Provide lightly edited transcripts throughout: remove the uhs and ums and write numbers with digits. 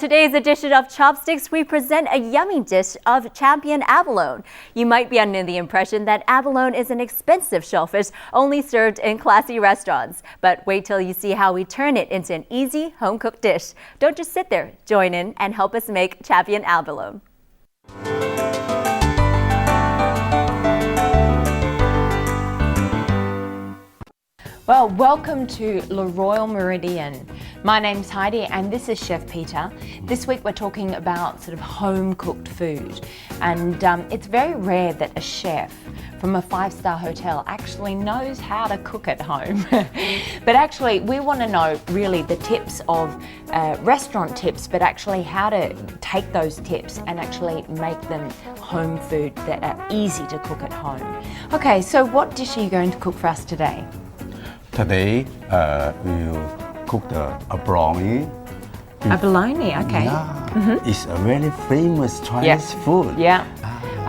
Today's edition of Chopsticks, we present a yummy dish of champion abalone. You might be under the impression that abalone is an expensive shellfish only served in classy restaurants. But wait till you see how we turn it into an easy home-cooked dish. Don't just sit there. Join in and help us make champion abalone. Well, welcome to Le Royal Meridian. My name's Heidi and this is Chef Peter. This week we're talking about sort of home-cooked food, and it's very rare that a chef from a five-star hotel actually knows how to cook at home. But actually we want to know really the tips of restaurant tips, but actually how to take those tips and actually make them home food that are easy to cook at home. Okay, so what dish are you going to cook for us today? Today, we'll cook the abalone. Abalone, okay. Yeah, it's a very famous Chinese food. Yeah.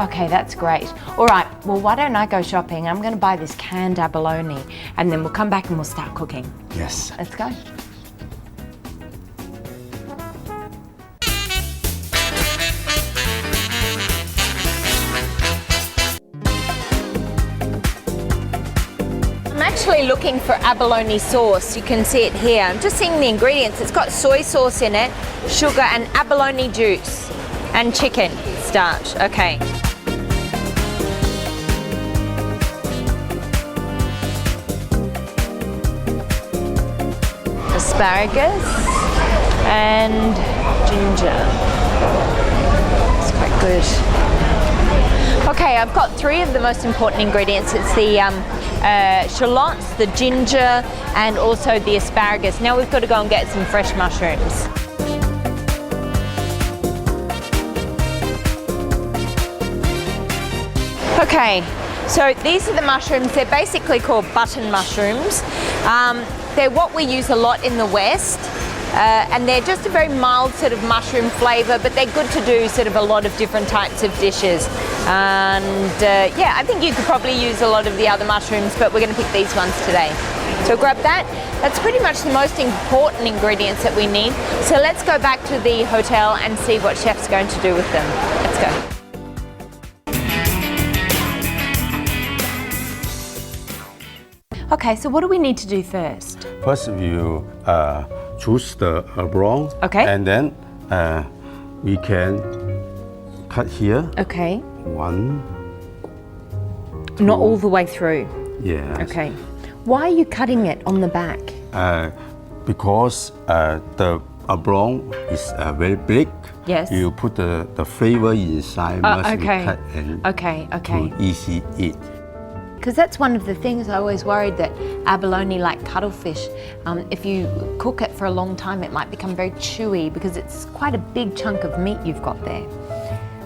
Okay, that's great. All right, well, why don't I go shopping? I'm going to buy this canned abalone, and then we'll come back and we'll start cooking. Yes. Let's go. I'm actually looking for abalone sauce. You can see it here. I'm just seeing the ingredients. It's got soy sauce in it, sugar and abalone juice, and chicken starch. Okay. Asparagus and ginger. It's quite good. Okay, I've got three of the most important ingredients. It's the shallots, the ginger, and also the asparagus. Now we've got to go and get some fresh mushrooms. Okay, so these are the mushrooms. They're basically called button mushrooms. They're what we use a lot in the West. And they're just a very mild sort of mushroom flavour, but they're good to do sort of a lot of different types of dishes. And yeah, I think you could probably use a lot of the other mushrooms, but we're going to pick these ones today. So grab that. That's pretty much the most important ingredients that we need. So let's go back to the hotel and see what Chef's going to do with them. Let's go. Okay, so what do we need to do first? First, you choose the abalone. Okay. And then we can cut here. Okay. One. Two. Not all the way through. Yes. Okay. Why are you cutting it on the back? Because the abalone is very big. Yes. You put the flavor inside, must be okay. cut and Okay. to easy eat. Because that's one of the things I always worried, that abalone, like cuttlefish, if you cook it for a long time, it might become very chewy because it's quite a big chunk of meat you've got there.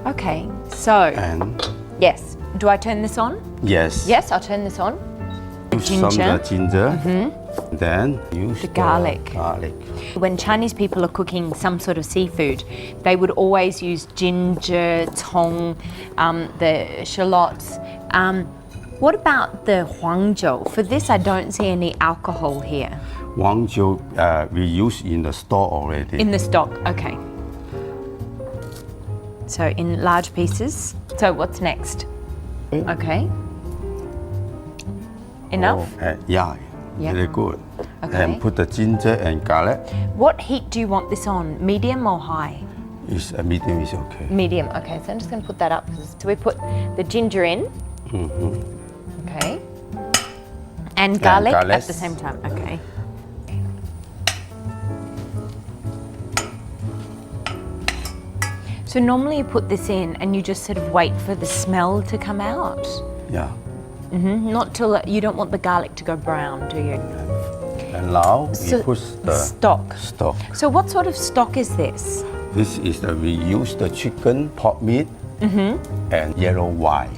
Okay, so, And yes. Do I turn this on? yes. Yes, I'll turn this on. Use some of the ginger. Then use The garlic. When Chinese people are cooking some sort of seafood, they would always use ginger, tong, the shallots. What about the huangzhou? For this, I don't see any alcohol here. Huangzhou we use in the store already. In the stock, okay. So in large pieces. So what's next? Okay. Enough? Yeah, Yeah. very good. Okay. And put the ginger and garlic. What heat do you want this on? Medium or high? Is medium is okay. Medium, okay. So I'm just going to put that up. So we put the ginger in. Okay. And garlic at the same time, okay. So normally you put this in and you just sort of wait for the smell to come out. Yeah. Not till, you don't want the garlic to go brown, do you? And now So we put the stock. stock. So what sort of stock is this? This is we use the chicken, pork meat, and yellow wine.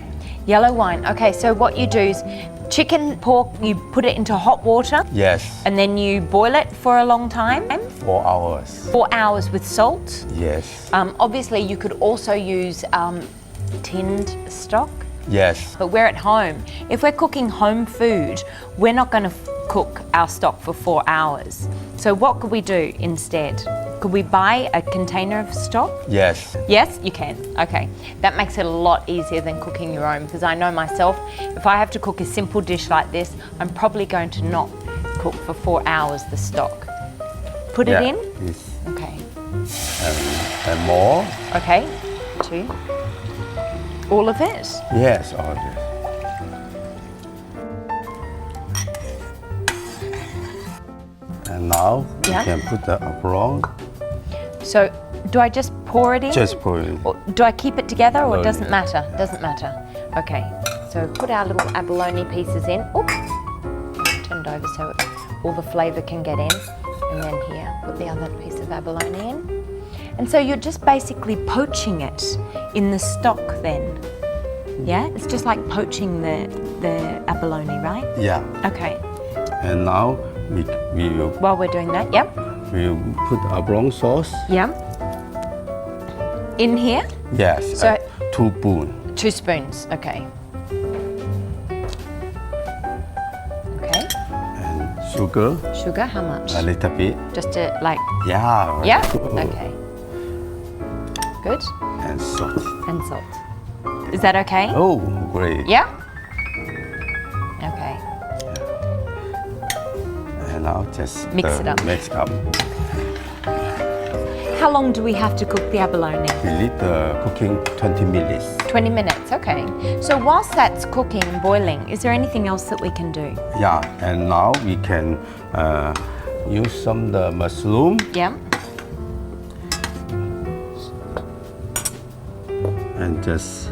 Yellow wine. Okay, so what you do is chicken, pork, you put it into hot water. Yes. And then you boil it for a long time. 4 hours. 4 hours with salt. Yes. Obviously, you could also use tinned stock. Yes. But we're at home. If we're cooking home food, we're not going to cook our stock for 4 hours. So what could we do instead? Could Could we buy a container of stock? Yes. Yes, you can. Okay. That makes it a lot easier than cooking your own, because I know myself, if I have to cook a simple dish like this, I'm probably going to not cook for 4 hours the stock. Put it in? Yes. Okay. And more? Okay. 2. All of it? Yes, all this. And now Yeah. you can put the abalone. So, do I just pour it in? Just put it. Or do I keep it together, or No, it doesn't yeah. matter? Doesn't matter. Okay. So put our little abalone pieces in. Oops. Turn it over so all the flavour can get in. And then here, put the other piece of abalone in. And so you're just basically poaching it in the stock then. Yeah? It's just like poaching the abalone, right? Yeah. Okay. And now we will While we're doing that, yep. put abalone sauce. Yep. In here? Yes. So- 2 spoons. 2 spoons, okay. Okay. And sugar, Sugar, how much? a little bit. Just to like, Yeah. yeah? Good. Okay. Good. And salt. And salt. Is that okay? Oh, great. Yeah? Okay. And now just Mix it up. Mix up. How long do we have to cook the abalone? We need the cooking 20 minutes. 20 minutes, okay. So whilst that's cooking and boiling, is there anything else that we can do? Yeah. And now we can use some the mushroom Yeah? and just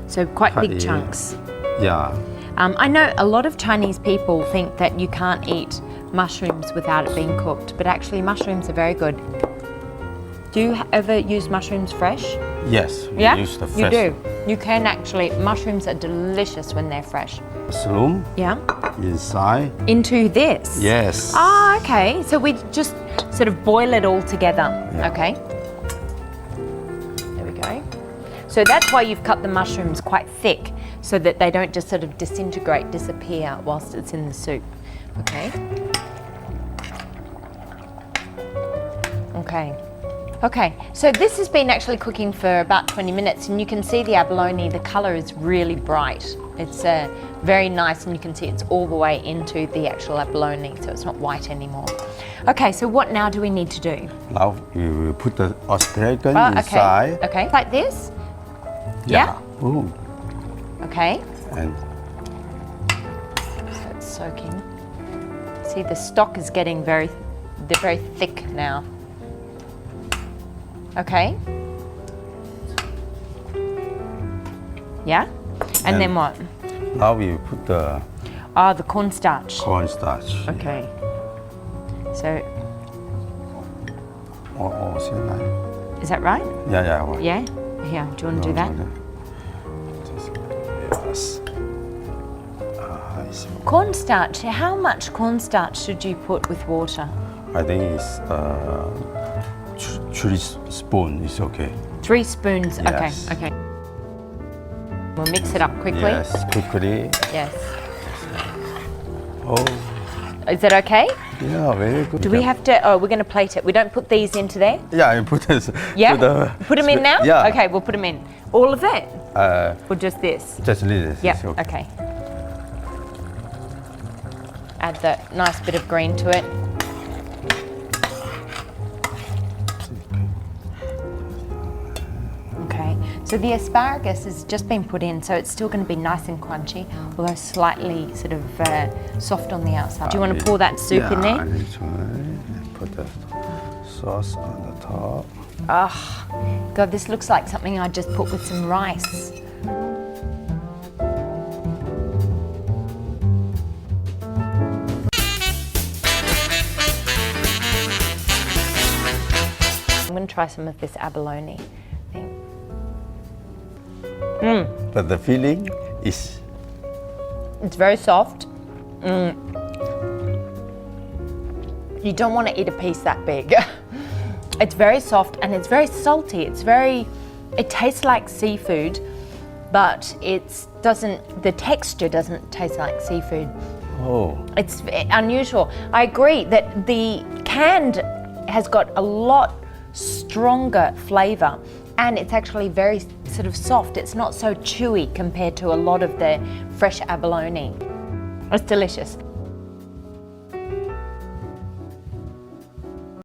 So quite Cut big it. chunks. yeah. I know a lot of Chinese people think that you can't eat mushrooms without it being cooked, but actually mushrooms are very good. Do you ever use mushrooms fresh? Yes. We Yeah? use the You fresh do. You can actually, mushrooms are delicious when they're fresh. mushroom Yeah? inside. Into this? Yes. Ah, okay. So we just sort of boil it all together. Yeah. Okay. There we go. So that's why you've cut the mushrooms quite thick, so that they don't just sort of disintegrate, disappear whilst it's in the soup. Okay. Okay. Okay, so this has been actually cooking for about 20 minutes, and you can see the abalone, the colour is really bright. It's very nice, and you can see it's all the way into the actual abalone, so it's not white anymore. Okay, so what now do we need to do? Now we will put the asparagus Okay, inside. okay, like this? Yeah? Ooh. Okay, And so it's soaking. See, the stock is getting they're very thick now. Okay. Yeah? And then what? now we will put the Ah, the cornstarch. cornstarch. Okay. So, Oh, see that? is that right? Yeah, yeah. Yeah? Here, do you want to do that? Yes. I see. Cornstarch, how much cornstarch should you put with water? I think it's 3 spoons is okay. 3 spoons, Yes. okay, okay. We'll mix it up quickly. Yes, quickly. Yes. Oh, Is that okay? yeah, very good. Do we have to, oh, we're going to plate it. We don't put these into there? Yeah, I put this. Yeah? To the, Put them in now? Yeah. Okay, we'll put them in. All of it? Uh, Or just this? just this. Yeah, is okay. okay. Add the nice bit of green to it. Okay, so the asparagus has just been put in, so it's still going to be nice and crunchy, although slightly sort of soft on the outside. Do you want to pour that soup in Yeah, there? this one. Put the sauce on the top. Oh, God, this looks like something I just put with some rice. I'm going to try some of this abalone thing. But the filling is It's very soft. You don't want to eat a piece that big. It's very soft and it's very salty. It tastes like seafood, but the texture doesn't taste like seafood. Oh, It's unusual. I agree that the canned has got a lot stronger flavour, and it's actually very sort of soft. It's not so chewy compared to a lot of the fresh abalone. It's delicious.